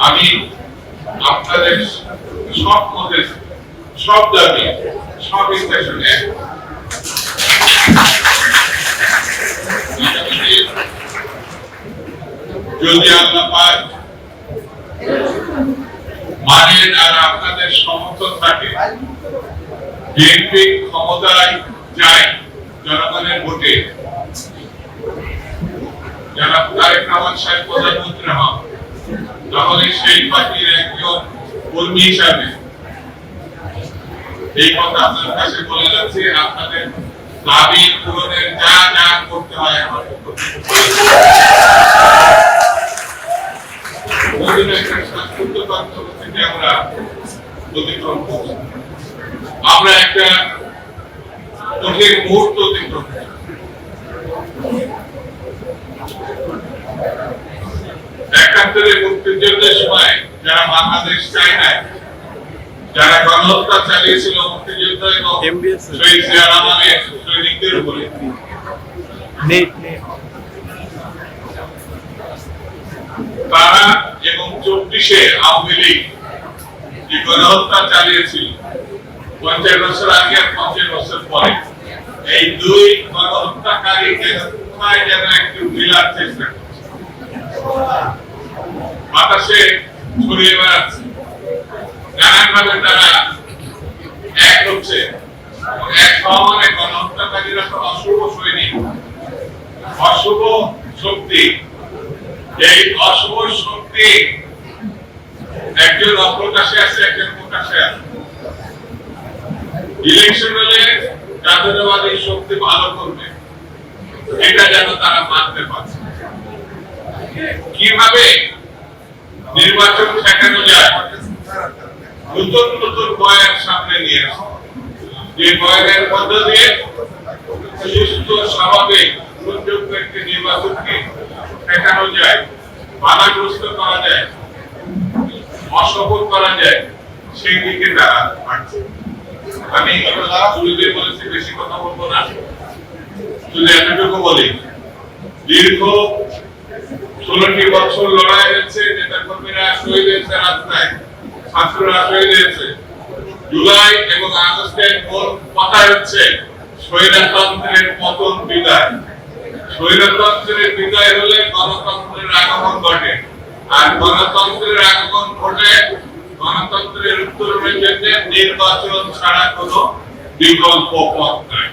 আমি আপনাদের সব মতে সব দাবি সব ইন্টেনশনে যদি আল্লাহ পাক মানেন আর আপনাদের সমর্থন থাকে, বিএনপি ক্ষমতায় যায় জনগণের ভোটে, জনাব তারেক রহমান সাহেব প্রধানমন্ত্রী হন, তাহলে সেই পার্টির একজন কর্মী হিসাবে এই কথা আপনার কাছে বলে যাচ্ছি, আপনাদের দাবি পূরণের যা যা করতে হয় আমার আমরা একটা কঠিন মুহূর্ত অতিক্রম করছি। একাত্তরের মুক্তিযুদ্ধের সময় যারা বাংলাদেশ চায় না, যারা গণহত্যা চালিয়েছিল মুক্তিযুদ্ধ এবং শহীদ জিয়া রহমানের সৈনিকদের উপরে, তারা এবং 24-এ আওয়ামী লীগ যে গণহত্যা চালিয়েছিল 50 বছর আগে আর 50 বছর পরে, এই দুই গণহত্যাকারীকে কোথায় যেন একটু মিলার চেষ্টা করছে, বাতাসে ছড়িয়ে বেড়াচ্ছে, নানানভাবে তারা এক হচ্ছে। এক হওয়া মানে গণহত্যাকারীরা তো অশুভ সৈনিক, অশুভ শক্তি। এই অশুভ শক্তি একজন অপ্রকাশে আছে, একজন প্রকাশে আছে। ইলেকশন হলে জাতীয়তাবাদী শক্তি ভালো করবে, এটা যেন তারা মানতে পারছে। কিভাবে নির্বাচন ঠেকানো যায়, নতুন নতুন বয়ান সামনে নিয়ে আসে, যে বয়ানের মধ্য দিয়ে সুস্থ স্বাভাবিক গ্রহণযোগ্য একটি নির্বাচনকে ঠেকানো যায়, বাধাগ্রস্ত করা যায়, অসফল করা যায়, সেই দিকে তারা হাঁটছে। আমি শুরুতে বলেছি বেশি কথা বলবো না, শুধু এতটুকু বলি, দীর্ঘ 16টি বছর লড়াই হয়েছে, নেতা কর্মীরা শহীদ হয়েছে রাস্তায়, ছাত্ররা শহীদ হয়েছে। জুলাই এবং আগস্টের মূল কথা হচ্ছে স্বৈরতন্ত্রের পতন বিদায়। স্বৈরতন্ত্রের বিদায় হলে গণতন্ত্রের আগমন ঘটে, আর গণতন্ত্রের আগমন ঘটে গণতন্ত্রের উত্তরণের জন্য নির্বাচন ছাড়া কোনো বিকল্প পথ নাই।